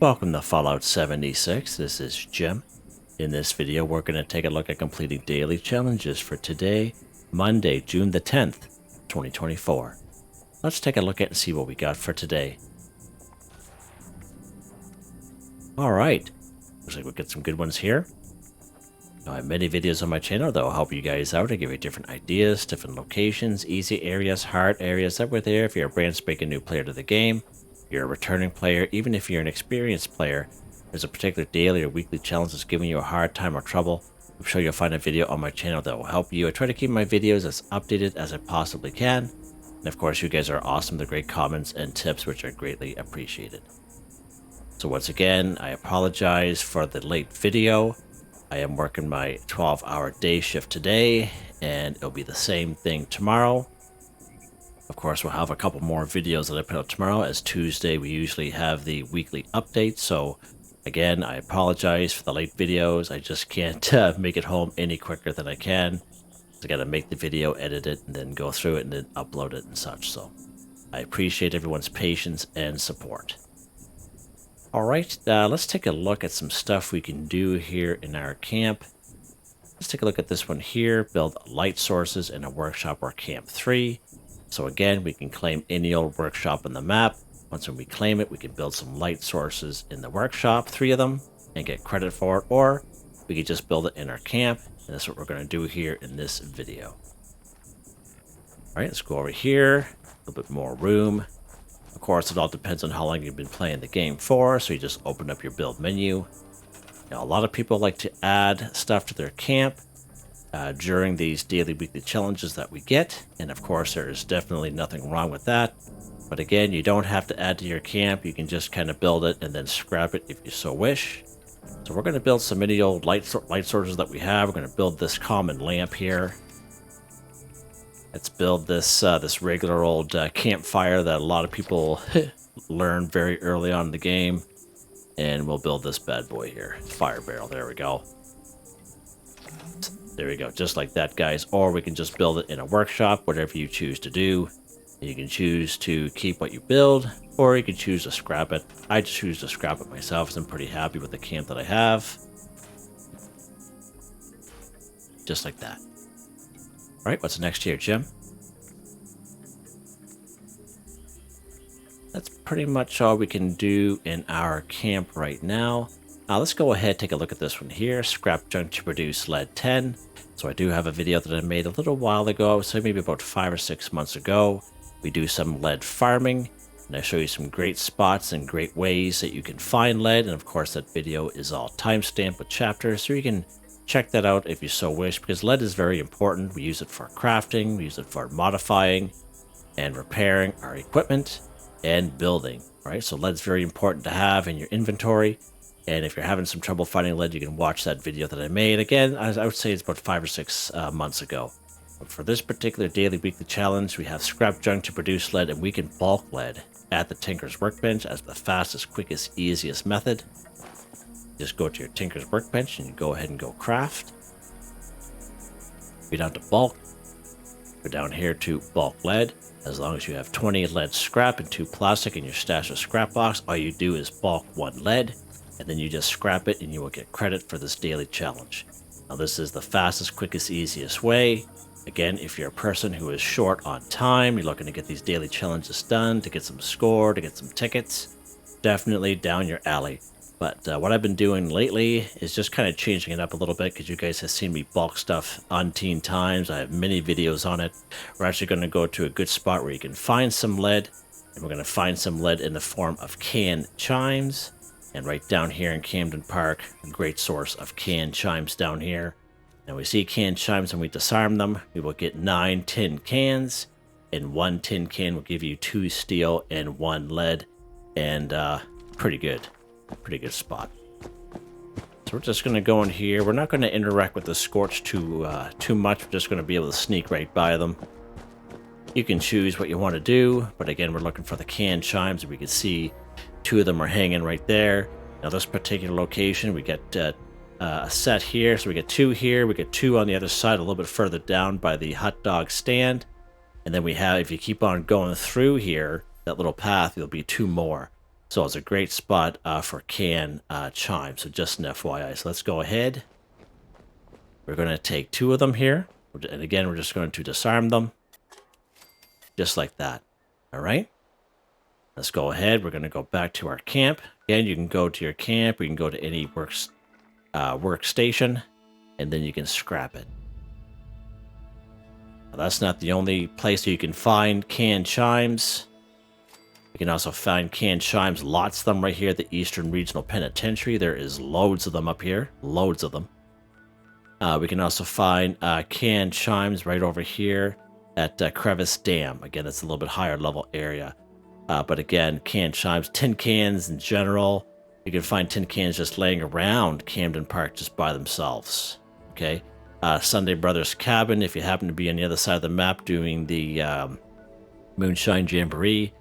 Welcome to Fallout 76. This is Jim. In this video, we're going to take a look at completing daily challenges for today, Monday, June the 10th, 2024. Let's take a look at and see what we got for today. Alright, looks like we'll get some good ones here. I have many videos on my channel that will help you guys out and give you different ideas, different locations, easy areas, hard areas that were there if you're a brand spanking new player to the game. You're a returning player, even if you're an experienced player, there's a particular daily or weekly challenge that's giving you a hard time or trouble. I'm sure you'll find a video on my channel that will help you. I try to keep my videos as updated as I possibly can. And of course, you guys are awesome, the great comments and tips, which are greatly appreciated. So once again, I apologize for the late video. I am working my 12-hour day shift today, and it'll be the same thing tomorrow. Of course, we'll have a couple more videos that I put out tomorrow, as Tuesday we usually have the weekly update. So again, I apologize for the late videos. I just can't make it home any quicker than I can. I gotta make the video, edit it, and then go through it and then upload it and such. So I appreciate everyone's patience and support. Alright, let's take a look at some stuff we can do here in our camp. Let's take a look at this one here, build light sources in a workshop or camp 3. So again, we can claim any old workshop on the map. Once when we claim it, we can build some light sources in the workshop, 3 of them, and get credit for it, or we could just build it in our camp, and that's what we're going to do here in this video. Alright, let's go over here, a little bit more room. Of course, it all depends on how long you've been playing the game for, so you just open up your build menu. Now, a lot of people like to add stuff to their camp during these daily, weekly challenges that we get, and of course, there is definitely nothing wrong with that. But again, you don't have to add to your camp. You can just kind of build it and then scrap it if you so wish. So we're going to build some mini old light sources that we have. We're going to build this common lamp here. Let's build this this regular old campfire that a lot of people learn very early on in the game. And we'll build this bad boy here. Fire barrel, there we go. There we go, just like that, guys. Or we can just build it in a workshop, whatever you choose to do. You can choose to keep what you build, or you can choose to scrap it. I choose to scrap it myself, so I'm pretty happy with the camp that I have. Just like that. All right, what's next here, Jim? That's pretty much all we can do in our camp right now. Let's go ahead, take a look at this one here. Scrap junk to produce lead 10. So I do have a video that I made a little while ago, I would say maybe about 5 or 6 months ago. We do some lead farming, and I show you some great spots and great ways that you can find lead. And of course, that video is all timestamped with chapters, so you can check that out if you so wish, because lead is very important. We use it for crafting, we use it for modifying and repairing our equipment and building, right? So lead's very important to have in your inventory. And if you're having some trouble finding lead, you can watch that video that I made. Again, I would say it's about 5 or 6 months ago. But for this particular daily, weekly challenge, we have scrap junk to produce lead, and we can bulk lead at the Tinker's Workbench as the fastest, quickest, easiest method. Just go to your Tinker's Workbench and you go ahead and go craft. Go down to bulk. Go down here to bulk lead. As long as you have 20 lead scrap and 2 plastic in your stash of scrap box, all you do is bulk 1 lead. And then you just scrap it and you will get credit for this daily challenge. Now this is the fastest, quickest, easiest way. Again, if you're a person who is short on time, you're looking to get these daily challenges done, to get some score, to get some tickets, definitely down your alley. But what I've been doing lately is just kind of changing it up a little bit, because you guys have seen me bulk stuff umpteen times. I have many videos on it. We're actually going to go to a good spot where you can find some lead, and we're going to find some lead in the form of canned chimes. And right down here in Camden Park, a great source of canned chimes down here. Now we see canned chimes and we disarm them. We will get 9 tin cans, and 1 tin can will give you 2 steel and 1 lead. And pretty good spot. So we're just going to go in here. We're not going to interact with the Scorch too much. We're just going to be able to sneak right by them. You can choose what you want to do, but again, we're looking for the canned chimes, and we can see 2 of them are hanging right there. Now this particular location, we get a set here, so we get 2 here, we get 2 on the other side a little bit further down by the hot dog stand, and then we have, if you keep on going through here, that little path, there'll be 2 more. So it's a great spot for can chime. So just an FYI. So let's go ahead. We're going to take 2 of them here. And again, we're just going to disarm them. Just like that. All right. Let's go ahead. We're going to go back to our camp. Again, you can go to your camp. You can go to any workstation. And then you can scrap it. Now, that's not the only place you can find canned chimes. You can also find canned chimes, lots of them right here at the Eastern Regional Penitentiary. There is loads of them up here, loads of them. We can also find canned chimes right over here at Crevice Dam. Again, it's a little bit higher level area. But again, canned chimes, tin cans in general. You can find tin cans just laying around Camden Park just by themselves. Okay. Sunday Brothers Cabin, if you happen to be on the other side of the map doing the Moonshine Jamboree.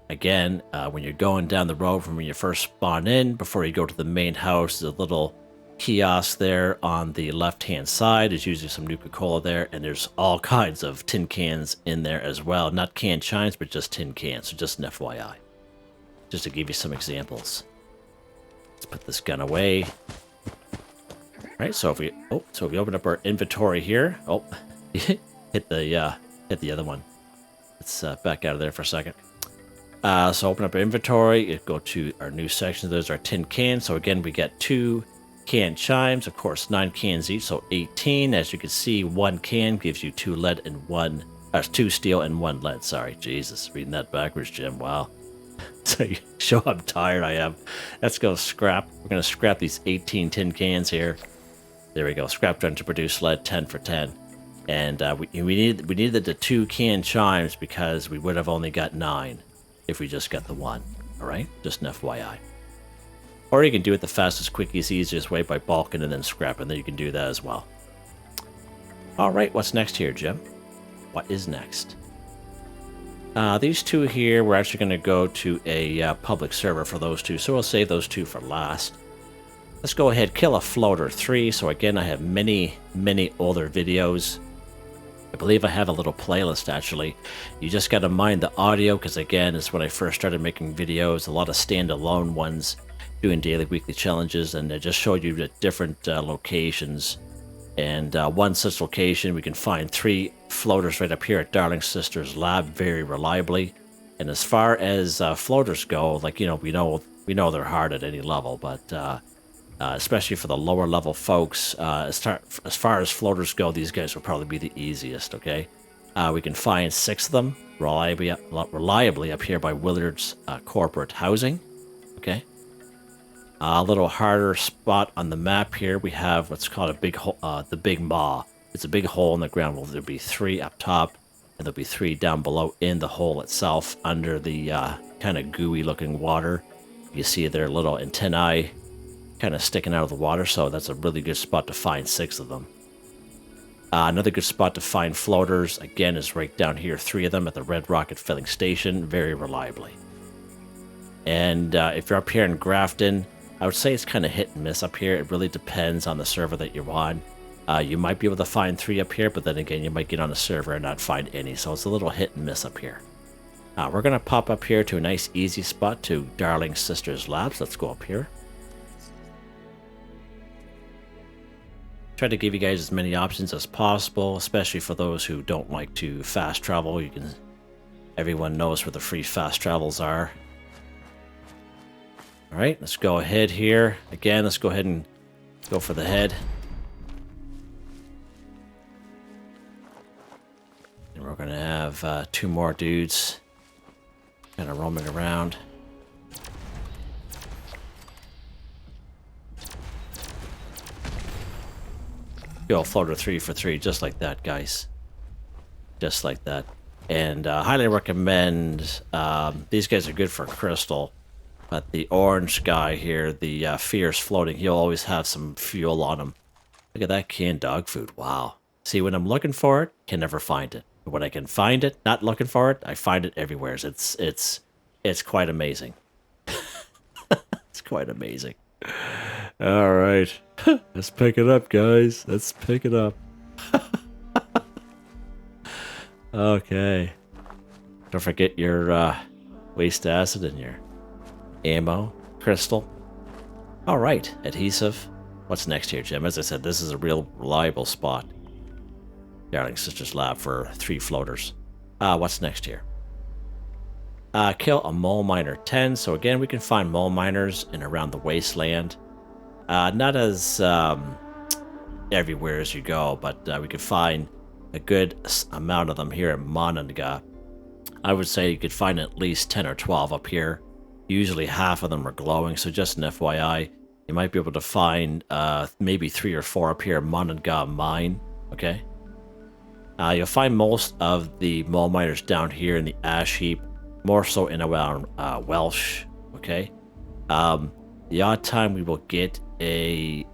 Again, when you're going down the road from when you first spawn in, before you go to the main house, there's a little kiosk there on the left-hand side. There's usually some Nuka-Cola there, and there's all kinds of tin cans in there as well. Not canned chimes, but just tin cans, so just an FYI. Just to give you some examples. Let's put this gun away. All right, so if we open up our inventory here, hit the other one. Let's back out of there for a second. So open up our inventory, go to our new section. There's our tin cans. So again, we get 2 canned chimes, of course, 9 cans each, so 18. As you can see, 1 can gives you 2 lead and 2 steel and 1 lead. Sorry, Jesus, reading that backwards, Jim. Wow. So you show how tired I am. Let's go scrap. We're going to scrap these 18 tin cans here. There we go. Scrap done to produce lead, 10 for 10. And we needed the 2 canned chimes because we would have only got 9 if we just got the 1. All right, just an FYI. Or you can do it the fastest, quickest, easiest way by bulking and then scrapping. Then you can do that as well. All right, what's next here, Jim? What is next? These 2 here, we're actually going to go to a public server for those 2. So we'll save those 2 for last. Let's go ahead, kill a floater 3. So again, I have many, many older videos. I believe I have a little playlist, actually. You just got to mind the audio, because again, it's when I first started making videos, a lot of standalone ones, doing daily, weekly challenges, and they just showed you the different locations. And one such location, we can find 3 floaters right up here at Darling Sisters Lab, very reliably. And as far as floaters go, like, you know, we know they're hard at any level, but especially for the lower level folks, as far as floaters go, these guys will probably be the easiest, okay? We can find 6 of them reliably up here by Willard's corporate housing, okay? A little harder spot on the map here, we have what's called a big hole, the Big Maw. It's a big hole in the ground. Well, there'll be 3 up top, and there'll be 3 down below in the hole itself under the kind of gooey looking water. You see their little antennae kind of sticking out of the water, so that's a really good spot to find 6 of them. Another good spot to find floaters, again, is right down here, 3 of them at the Red Rocket Filling Station, very reliably. And if you're up here in Grafton, I would say it's kind of hit and miss up here. It really depends on the server that you're on. You might be able to find 3 up here, but then again, you might get on a server and not find any, so it's a little hit and miss up here. We're going to pop up here to a nice easy spot to Darling Sisters Labs. Let's go up here. Try to give you guys as many options as possible, especially for those who don't like to fast travel. Everyone knows where the free fast travels are. All right, let's go ahead here. Again, let's go ahead and go for the head. And we're going to have 2 more dudes kind of roaming around. Go floater 3 for 3, just like that, guys. Just like that. And highly recommend, these guys are good for crystal. But the orange guy here, the fierce floating, he'll always have some fuel on him. Look at that canned dog food. Wow. See, when I'm looking for it, can never find it. But when I can find it, not looking for it, I find it everywhere. It's quite amazing. It's quite amazing. All right. Let's pick it up, guys. Let's pick it up. Okay. Don't forget your waste acid and your ammo, crystal. All right, adhesive. What's next here, Jim? As I said, this is a real reliable spot. Darling Sister's Lab for 3 floaters. What's next here? Kill a mole miner 10. So again, we can find mole miners in around the wasteland. Not as everywhere as you go, but we could find a good amount of them here in Monanga. I would say you could find at least 10 or 12 up here. Usually half of them are glowing, so just an FYI, you might be able to find maybe 3 or 4 up here in Monanga Mine, okay? You'll find most of the mole miners down here in the ash heap, more so in around Welsh, okay? The odd time we will get a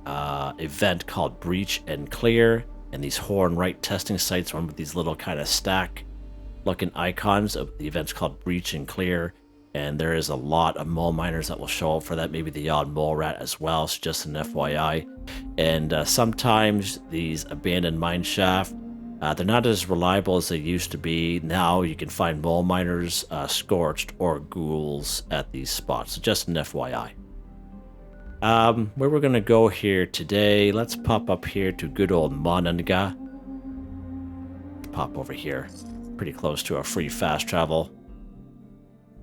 event called Breach and Clear, and these Horn Right testing sites run with these little kind of stack looking icons of the events called Breach and Clear, and there is a lot of mole miners that will show up for that, maybe the odd mole rat as well, so just an FYI. And sometimes these abandoned mine shaft, they're not as reliable as they used to be. Now you can find mole miners, scorched, or ghouls at these spots, so just an FYI. Where we're going to go here today, let's pop up here to good old Monanga. Pop over here. Pretty close to our free fast travel.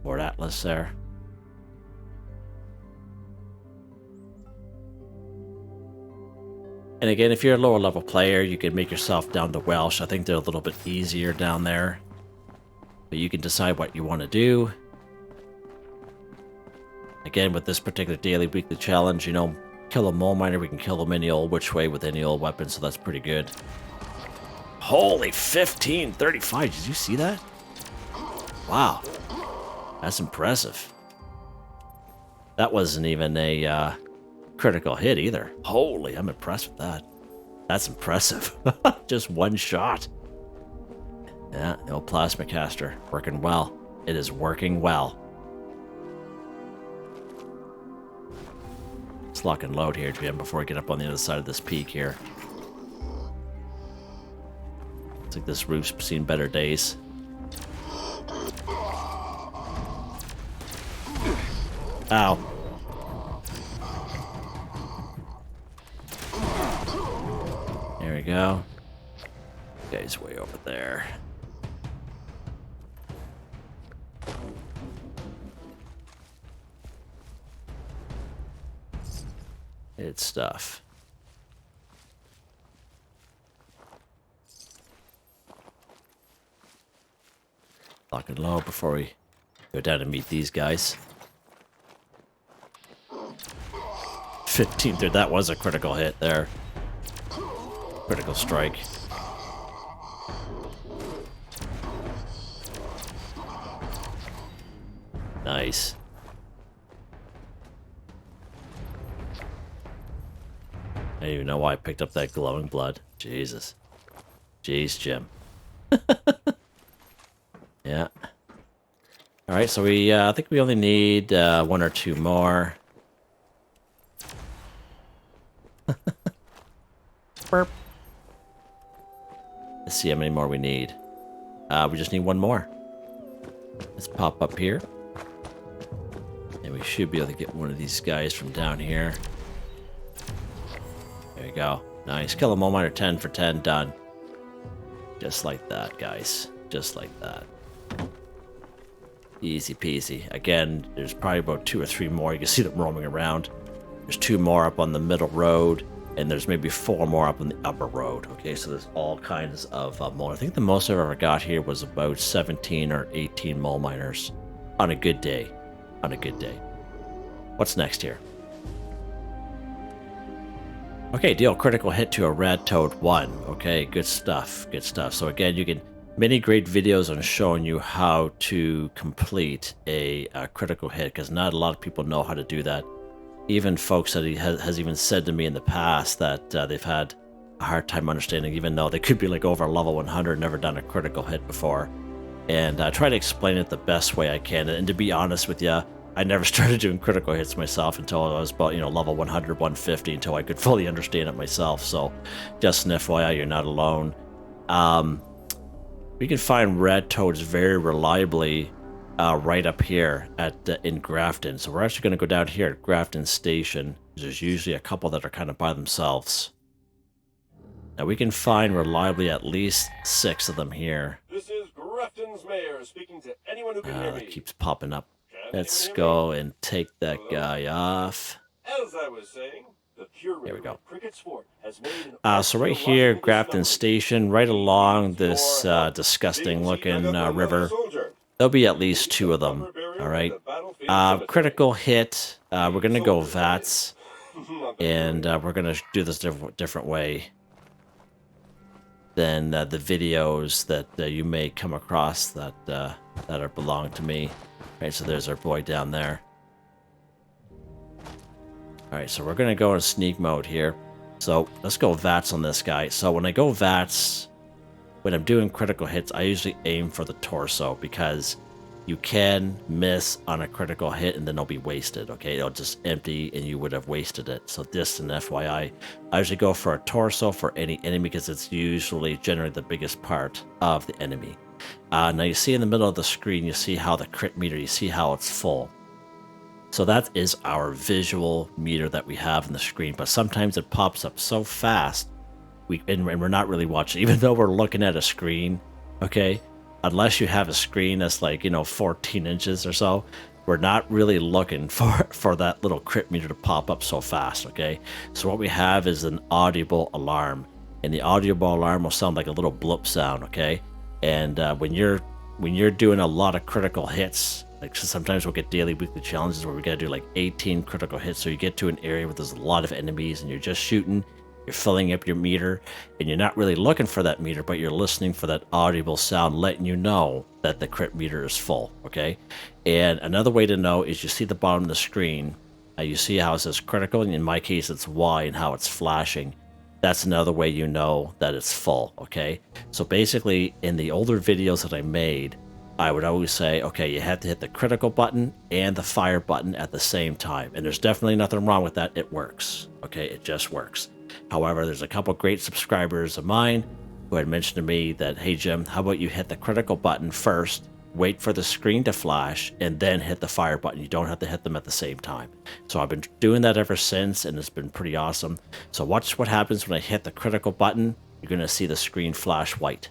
Port Atlas there. And again, if you're a lower level player, you can make yourself down to Welsh. I think they're a little bit easier down there. But you can decide what you want to do. Again, with this particular daily weekly challenge, you know, kill a mole miner, we can kill them any old which way with any old weapon, so that's pretty good. Holy 1535, did you see that? Wow. That's impressive. That wasn't even a critical hit either. Holy, I'm impressed with that. That's impressive. Just one shot. Yeah, the old plasma caster. Working well. It is working well. Let's lock and load here, Jim, before we get up on the other side of this peak here. Looks like this roof's seen better days. Ow. There we go. Guy's way over there. It's stuff. Lock and load before we go down and meet these guys. 15, dude, that was a critical hit there. Critical strike. Nice. I don't even know why I picked up that glowing blood. Jesus. Jeez, Jim. Yeah. Alright, so we, I think we only need 1 or 2 more. Burp. Let's see how many more we need. We just need 1 more. Let's pop up here. And we should be able to get one of these guys from down here. There you go. Nice. Kill a mole miner 10 for 10. Done. Just like that, guys. Just like that. Easy peasy. Again, there's probably about 2 or 3 more. You can see them roaming around. There's 2 more up on the middle road. And there's maybe 4 more up on the upper road. Okay, so there's all kinds of mole. I think the most I've ever got here was about 17 or 18 mole miners. On a good day. On a good day. What's next here? Okay, deal. Critical hit to a Radtoad 1. Okay, good stuff. Good stuff. So again, you can... Many great videos on showing you how to complete a critical hit, because not a lot of people know how to do that. Even folks that he has even said to me in the past that they've had a hard time understanding, even though they could be like over level 100, never done a critical hit before. And I try to explain it the best way I can. And to be honest with you, I never started doing critical hits myself until I was about, you know, level 100, 150, until I could fully understand it myself. So just an FYI, you're not alone. We can find Radtoads very reliably right up here at in Grafton. So we're actually going to go down here at Grafton Station. There's usually a couple that are kind of by themselves. Now we can find reliably at least 6 of them here. This is Grafton's mayor speaking to anyone who can hear me. That keeps popping up. Let's go and take that guy off. As I was saying, the curator There we go. of cricket sport has made an So right here, Grafton Station, right along this disgusting looking river, there'll be at least 2 of them. All right. Critical hit. We're gonna go VATS, and we're gonna do this different way than the videos that you may come across that are belong to me. Right. So there's our boy down there. All right. So we're gonna go in sneak mode here. So let's go VATS on this guy. So when I go VATS, when I'm doing critical hits, I usually aim for the torso because you can miss on a critical hit and then it'll be wasted, okay? It'll just empty and you would have wasted it. So this an FYI. I usually go for a torso for any enemy because it's usually generally the biggest part of the enemy. Now you see in the middle of the screen, you see how the crit meter, you see how it's full. So that is our visual meter that we have in the screen, but sometimes it pops up so fast, and we're not really watching, even though we're looking at a screen, okay? Unless you have a screen that's like, 14 inches or so, we're not really looking for that little crit meter to pop up so fast, okay? So what we have is an audible alarm, and the audible alarm will sound like a little bloop sound, okay? And when you're doing a lot of critical hits, like sometimes we'll get daily, weekly challenges where we gotta do like 18 critical hits. So you get to an area where there's a lot of enemies and you're just shooting, you're filling up your meter, and you're not really looking for that meter, but you're listening for that audible sound letting you know that the crit meter is full, okay? And another way to know is you see the bottom of the screen, you see how it says critical, and in my case it's Y and how it's flashing. That's another way you know that it's full, okay? So basically, in the older videos that I made, I would always say, okay, you have to hit the critical button and the fire button at the same time. And there's definitely nothing wrong with that. It works, okay? It just works. However, there's a couple great subscribers of mine who had mentioned to me that, hey, Jim, how about you hit the critical button first, wait for the screen to flash, and then hit the fire button. You don't have to hit them at the same time. So I've been doing that ever since, and it's been pretty awesome. So watch what happens when I hit the critical button. You're going to see the screen flash white.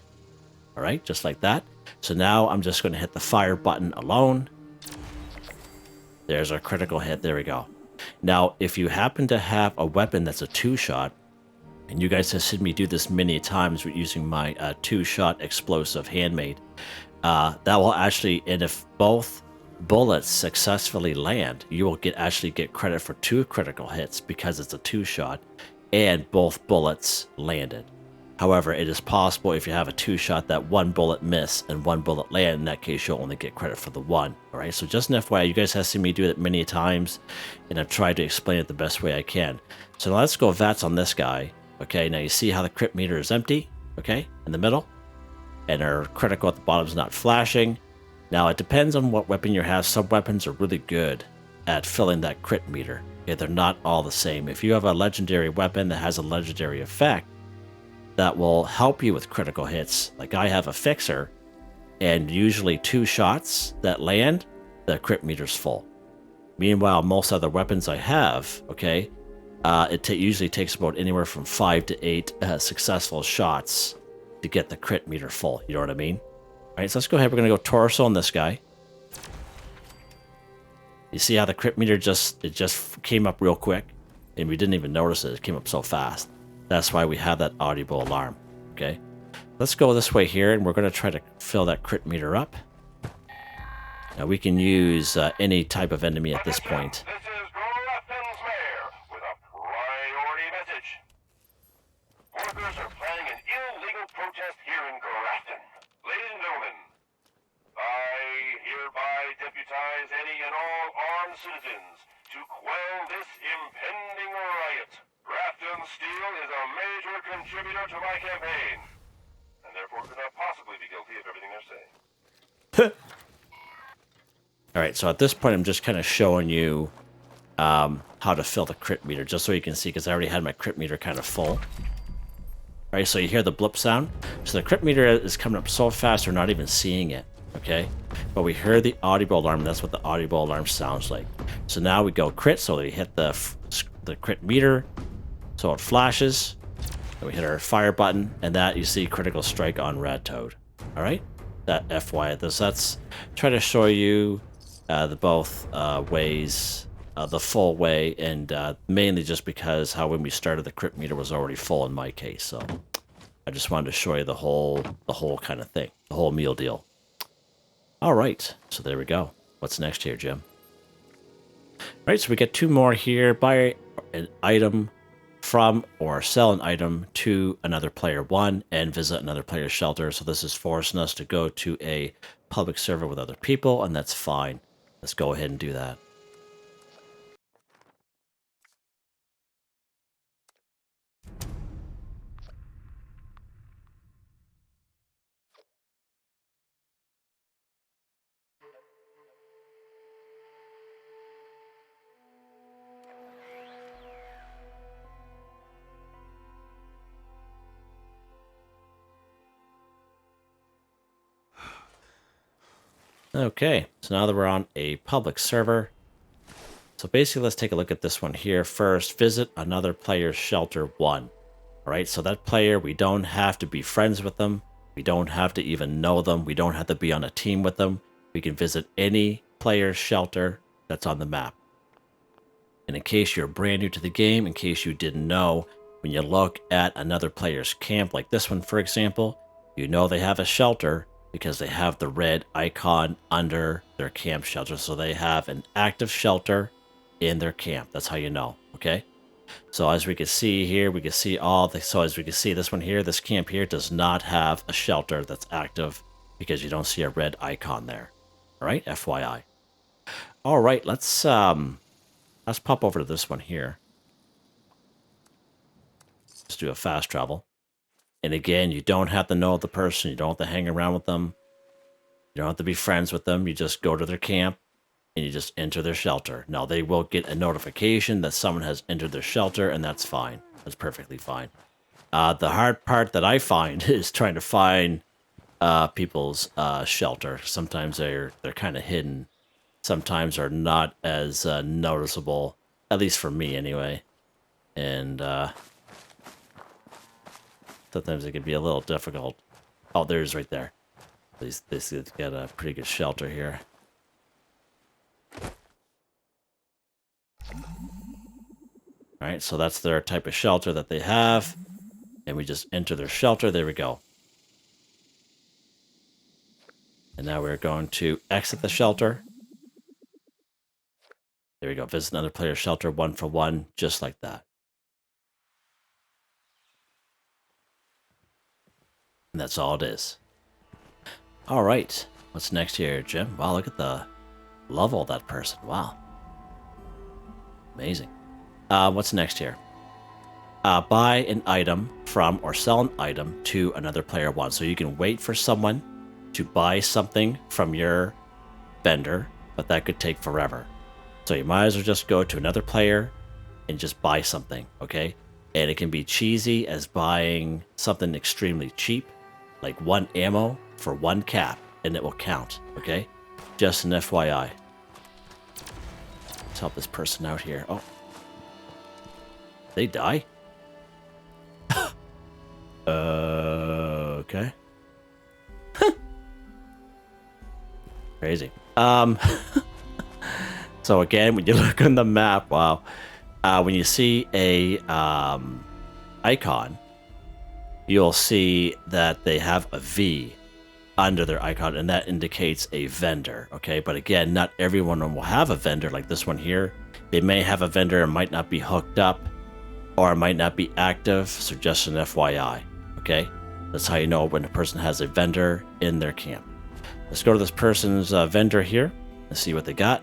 All right, just like that. So now I'm just going to hit the fire button alone. There's our critical hit. There we go. Now, if you happen to have a weapon that's a 2-shot, and you guys have seen me do this many times using my 2-shot explosive handmade, that will actually, and if both bullets successfully land, you will actually get credit for 2 critical hits because it's a 2-shot and both bullets landed. However, it is possible if you have a 2-shot that 1 bullet miss and 1 bullet land. In that case, you'll only get credit for the 1. All right, so just an FYI, you guys have seen me do it many times, and I've tried to explain it the best way I can. So now let's go VATS on this guy. Okay, now you see how the crit meter is empty, okay, in the middle, and our critical at the bottom is not flashing. Now, it depends on what weapon you have. Some weapons are really good at filling that crit meter. Okay, they're not all the same. If you have a legendary weapon that has a legendary effect, that will help you with critical hits. Like I have a fixer, and usually 2 shots that land, the crit meter's full. Meanwhile, most other weapons I have, okay, it usually takes about anywhere from 5 to 8 successful shots to get the crit meter full. You know what I mean? All right, so let's go ahead. We're gonna go torso on this guy. You see how the crit meter just came up real quick, and we didn't even notice it. It came up so fast. That's why we have that audible alarm, okay? Let's go this way here, and we're going to try to fill that crit meter up. Now, we can use any type of enemy at this point. This is Grafton's mayor with a priority message. Workers are planning an illegal protest here in Grafton. Ladies and gentlemen, I hereby deputize any and all armed citizens to quell this impending riot. Grafton Steel is a major contributor to my campaign, and therefore could not possibly be guilty of everything they're saying. All right, so at this point, I'm just kind of showing you how to fill the crit meter, just so you can see, because I already had my crit meter kind of full. All right, so you hear the blip sound. So the crit meter is coming up so fast, we're not even seeing it, okay? but we heard the audible alarm. And that's what the audible alarm sounds like. So now we go crit, so we hit the crit meter, so it flashes. And we hit our fire button, and that you see critical strike on Radtoad. All right, that FYI, that's try to show you the both ways, the full way, and mainly just because how when we started the crit meter was already full in my case. So I just wanted to show you the whole kind of thing, the whole meal deal. All right, so there we go. What's next here, Jim? All right, so we get 2 more here. Buy an item from or sell an item to another player 1 and visit another player's shelter. So this is forcing us to go to a public server with other people, and that's fine. Let's go ahead and do that. Okay, so now that we're on a public server, so basically let's take a look at this one here first. Visit another player's shelter 1. All right, so that player, we don't have to be friends with them. We don't have to even know them. We don't have to be on a team with them. We can visit any player's shelter that's on the map. And in case you're brand new to the game, in case you didn't know, when you look at another player's camp, like this one, for example, you know they have a shelter because they have the red icon under their camp shelter. So they have an active shelter in their camp. That's how you know, okay? So as we can see here, we can see so as we can see, this one here, this camp here does not have a shelter that's active because you don't see a red icon there. All right, FYI. All right, let's pop over to this one here. Let's do a fast travel. And again, you don't have to know the person. You don't have to hang around with them. You don't have to be friends with them. You just go to their camp and you just enter their shelter. Now, they will get a notification that someone has entered their shelter, and that's fine. That's perfectly fine. The hard part that I find is trying to find people's shelter. Sometimes they're kind of hidden. Sometimes are not as noticeable, at least for me anyway. And sometimes it can be a little difficult. Oh, there's right there. This got a pretty good shelter here. All right, so that's their type of shelter that they have. And we just enter their shelter. There we go. And now we're going to exit the shelter. There we go. Visit another player's shelter 1 for 1, just like that. And that's all it is. All right. What's next here, Jim? Wow, look at the level of that person. Wow. Amazing. What's next here? Buy an item from or sell an item to another player 1. So you can wait for someone to buy something from your vendor, but that could take forever. So you might as well just go to another player and just buy something, okay? And it can be cheesy as buying something extremely cheap, like 1 ammo for 1 cap, and it will count, okay? Just an FYI. Let's help this person out here. Oh. They die? Okay. Crazy. So again, when you look on the map, wow, when you see a icon, you'll see that they have a V under their icon, and that indicates a vendor, okay? But again, not everyone will have a vendor like this one here. They may have a vendor and might not be hooked up, or it might not be active, so just an FYI, okay? That's how you know when a person has a vendor in their camp. Let's go to this person's vendor here and see what they got.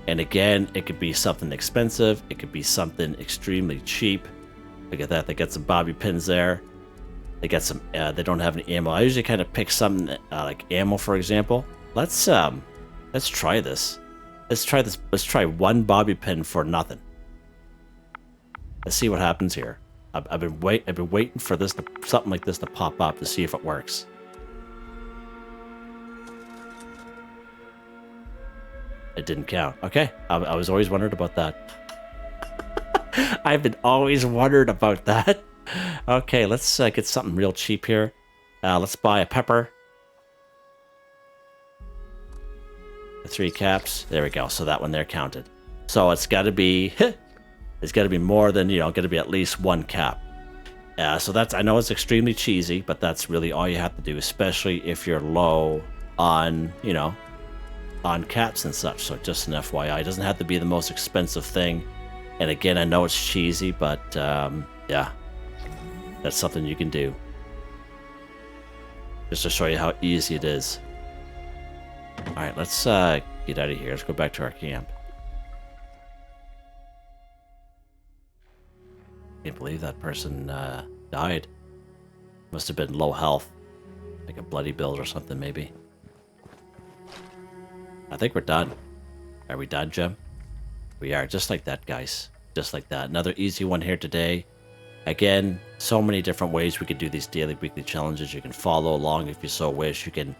And again, it could be something expensive. It could be something extremely cheap. Look at that. They got some bobby pins there. They got some, they don't have any ammo. I usually kind of pick something like ammo, for example. Let's try this. Let's try 1 bobby pin for nothing. Let's see what happens here. I've been waiting for this something like this to pop up to see if it works. It didn't count. Okay, I was always wondered about that. I've been always wondered about that. Okay, let's get something real cheap here. Let's buy a pepper. The 3 caps. There we go. So that one there counted. So it's got to be... it's got to be more than, got to be at least 1 cap. So that's... I know it's extremely cheesy, but that's really all you have to do, especially if you're low on, on caps and such. So just an FYI. It doesn't have to be the most expensive thing. And again, I know it's cheesy, but yeah, that's something you can do. Just to show you how easy it is. Alright, let's get out of here. Let's go back to our camp. Can't believe that person died. Must have been low health. Like a bloody build or something, maybe. I think we're done. Are we done, Jim? We are, just like that, guys. Just like that. Another easy one here today. Again, so many different ways we could do these daily, weekly challenges. You can follow along if you so wish. You can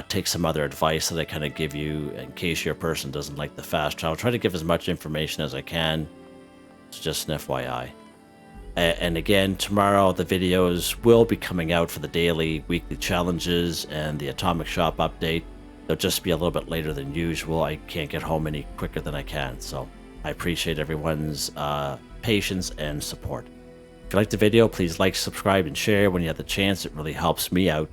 take some other advice that I kind of give you in case your person doesn't like the fast travel. Try to give as much information as I can. It's just an FYI. And again, tomorrow the videos will be coming out for the daily, weekly challenges and the Atomic Shop update. They'll just be a little bit later than usual. I can't get home any quicker than I can, so I appreciate everyone's patience and support. If you liked the video, please like, subscribe, and share when you have the chance. It really helps me out.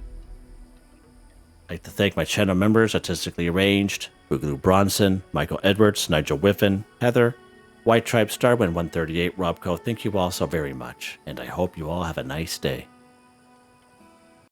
I'd like to thank my channel members, Artistically Arranged, Boogaloo Bronson, Michael Edwards, Nigel Wiffen, Heather, Whitetribe, Starwind 138, Robco. Thank you all so very much, and I hope you all have a nice day.